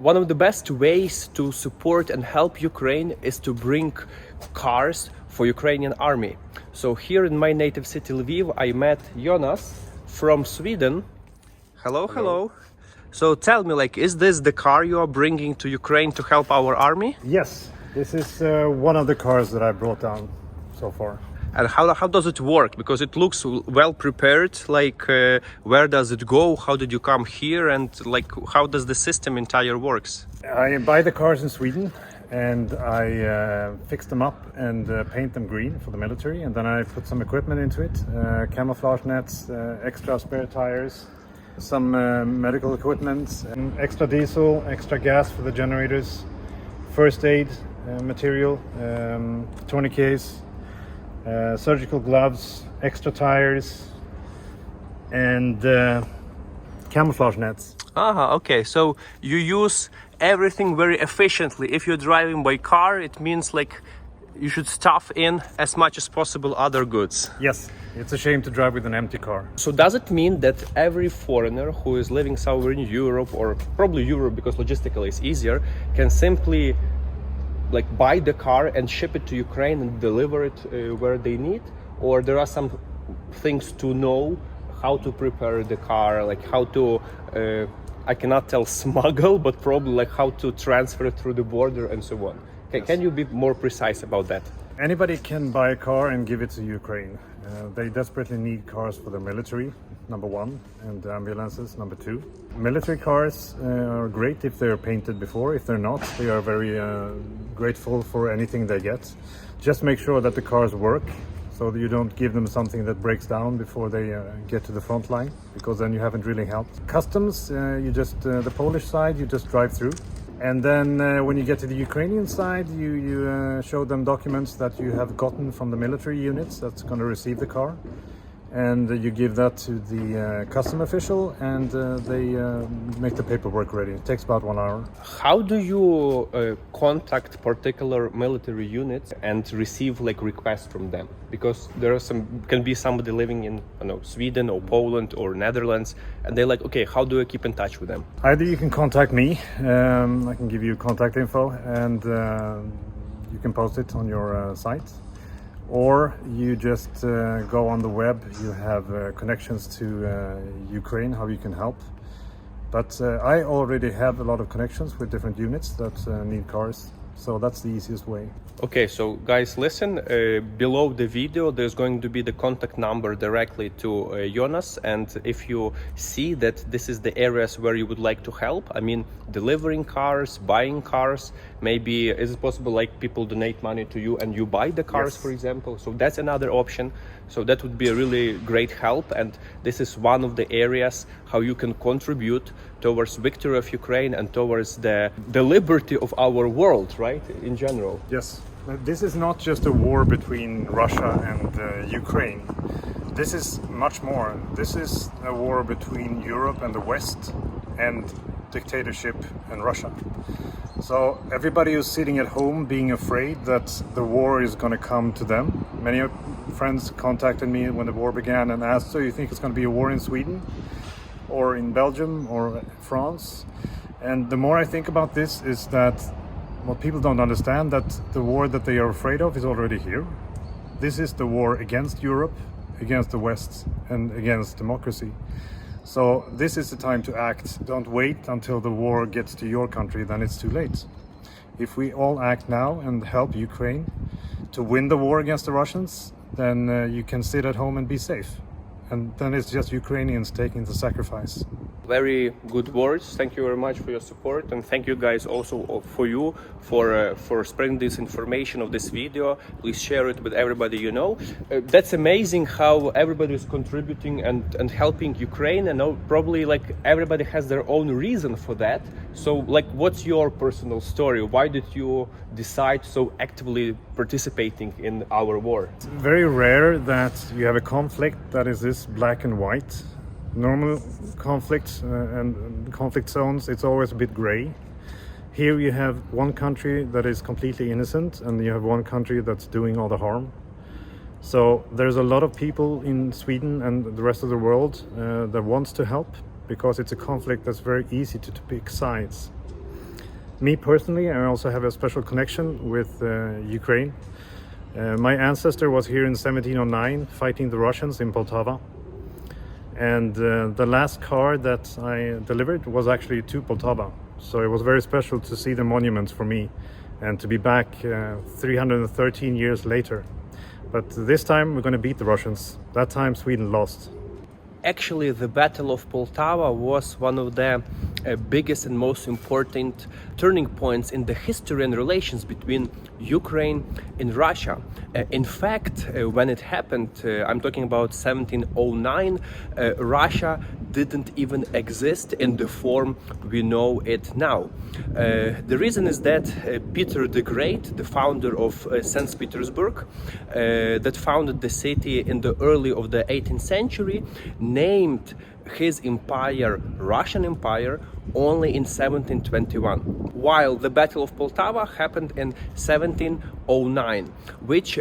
One of the best ways to support and help Ukraine is to bring cars for Ukrainian army. So here in my native city Lviv, I met Jonas from Sweden. Hello, hello. So tell me, is this the car you are bringing to Ukraine to help our army? Yes, this is one of the cars that I brought down so far. And how does it work? Because it looks well prepared. Where does it go? How did you come here? And how does the system entire works? I buy the cars in Sweden and I fix them up and paint them green for the military. And then I put some equipment into it, camouflage nets, extra spare tires, some medical equipment, and extra diesel, extra gas for the generators, first aid material, tourniquets, surgical gloves, extra tires, and camouflage nets. Okay. So you use everything very efficiently. If you're driving by car, it means you should stuff in as much as possible other goods. Yes, it's a shame to drive with an empty car. So does it mean that every foreigner who is living somewhere in Europe, or probably Europe because logistically it's easier, can simply buy the car and ship it to Ukraine and deliver it where they need? Or there are some things to know how to prepare the car, how to I cannot tell smuggle, but probably how to transfer it through the border and so on. Yes. Can you be more precise about that? Anybody can buy a car and give it to Ukraine. They desperately need cars for the military, number one, and ambulances, number two. Military cars are great if they're painted before. If they're not, they are very grateful for anything they get. Just make sure that the cars work, so that you don't give them something that breaks down before they get to the front line, because then you haven't really helped. Customs, the Polish side, you just drive through. And then when you get to the Ukrainian side, you show them documents that you have gotten from the military units that's going to receive the car. And you give that to the custom official, and they make the paperwork ready. It takes about 1 hour. How do you contact particular military units and receive requests from them? Because there are can be somebody living in Sweden or Poland or Netherlands, and they're okay, how do I keep in touch with them? Either you can contact me, I can give you contact info, and you can post it on your site. Or you just go on the web, you have connections to Ukraine, how you can help. But I already have a lot of connections with different units that need cars, so that's the easiest way. Okay, so guys, listen, below the video there's going to be the contact number directly to Jonas, and if you see that this is the areas where you would like to help, delivering cars, buying cars, maybe is it possible people donate money to you and you buy the cars? Yes. For example, so that's another option. So that would be a really great help, and this is one of the areas how you can contribute towards victory of Ukraine and towards the liberty of our world, right, in general. Yes. This is not just a war between Russia and Ukraine. This is much more. This is a war between Europe and the West and dictatorship and Russia. So everybody who's sitting at home being afraid that the war is going to come to them. Many friends contacted me when the war began and asked, so you think it's going to be a war in Sweden or in Belgium or France? And the more I think about this is that what people don't understand, that the war that they are afraid of is already here. This is the war against Europe, against the West, and against democracy. So this is the time to act. Don't wait until the war gets to your country, then it's too late. If we all act now and help Ukraine to win the war against the Russians, then you can sit at home and be safe. And then it's just Ukrainians taking the sacrifice. Very good words. Thank you very much for your support, and thank you guys also for spreading this information of this video. Please share it with everybody you know. That's amazing how everybody is contributing and helping Ukraine, and probably everybody has their own reason for that. So what's your personal story? Why did you decide so actively participating in our war? It's very rare that you have a conflict that is this black and white. Normal conflicts and conflict zones, it's always a bit gray. Here you have one country that is completely innocent, and you have one country that's doing all the harm. So there's a lot of people in Sweden and the rest of the world that wants to help, because it's a conflict that's very easy to pick sides. Me personally, I also have a special connection with Ukraine. My ancestor was here in 1709 fighting the Russians in Poltava. And the last car that I delivered was actually to Poltava. So it was very special to see the monuments for me and to be back 313 years later. But this time we're going to beat the Russians. That time Sweden lost. Actually, the Battle of Poltava was one of the biggest and most important turning points in the history and relations between Ukraine and Russia. In fact, when it happened, I'm talking about 1709, Russia didn't even exist in the form we know it now. The reason is that Peter the Great, the founder of St. Petersburg, that founded the city in the early of the 18th century, named his empire Russian Empire only in 1721, while the Battle of Poltava happened in 1709, which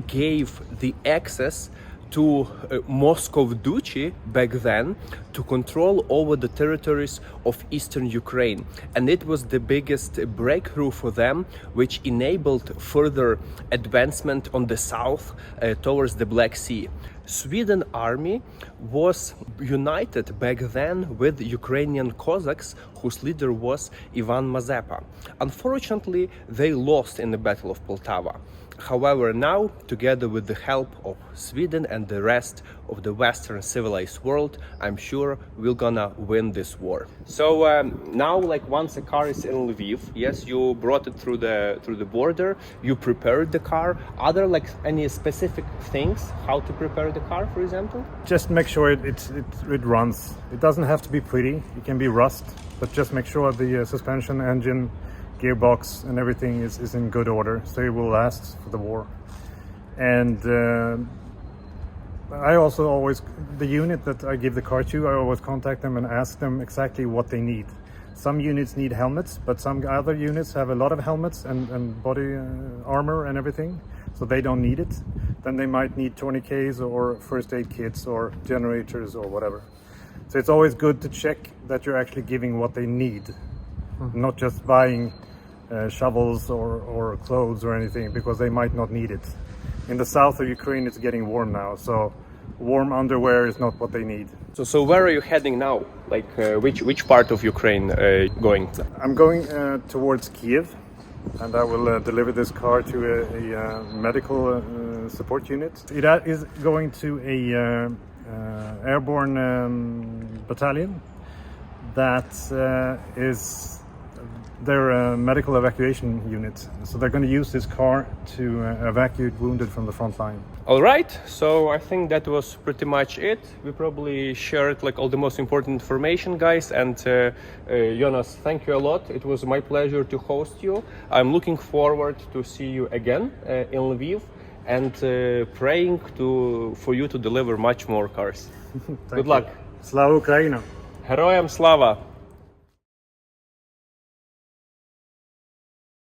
gave the access to Moscow Duchy back then to control over the territories of eastern Ukraine. And it was the biggest breakthrough for them, which enabled further advancement on the south towards the Black Sea. Sweden army was united back then with Ukrainian Cossacks, whose leader was Ivan Mazepa. Unfortunately, they lost in the Battle of Poltava. However, now, together with the help of Sweden and the rest of the Western civilized world, I'm sure we're gonna win this war. So now, like once a car is in Lviv, yes, you brought it through the border, you prepared the car. Are there like any specific things how to prepare the car, for example? Just make sure it runs. It doesn't have to be pretty. It can be rust, but just make sure the suspension, engine, gearbox and everything is in good order, so it will last for the war. And I also always, the unit that I give the car to, I always contact them and ask them exactly what they need. Some units need helmets, but some other units have a lot of helmets and body armor and everything, so they don't need it. Then they might need tourniquets or first aid kits or generators or whatever. So it's always good to check that you're actually giving what they need, not just buying shovels or clothes or anything, because they might not need it. In the south of Ukraine, it's getting warm now, so warm underwear is not what they need. So where are you heading now? Like which part of Ukraine going? I'm going towards Kiev, and I will deliver this car to a medical support unit. It is going to a airborne battalion that is their medical evacuation unit. So they're going to use this car to evacuate wounded from the front line. All right, so I think that was pretty much it. We probably shared like all the most important information, guys. And Jonas, thank you a lot. It was my pleasure to host you. I'm looking forward to see you again in Lviv, and praying for you to deliver much more cars. Good luck. Slava Ukraina! Героям слава!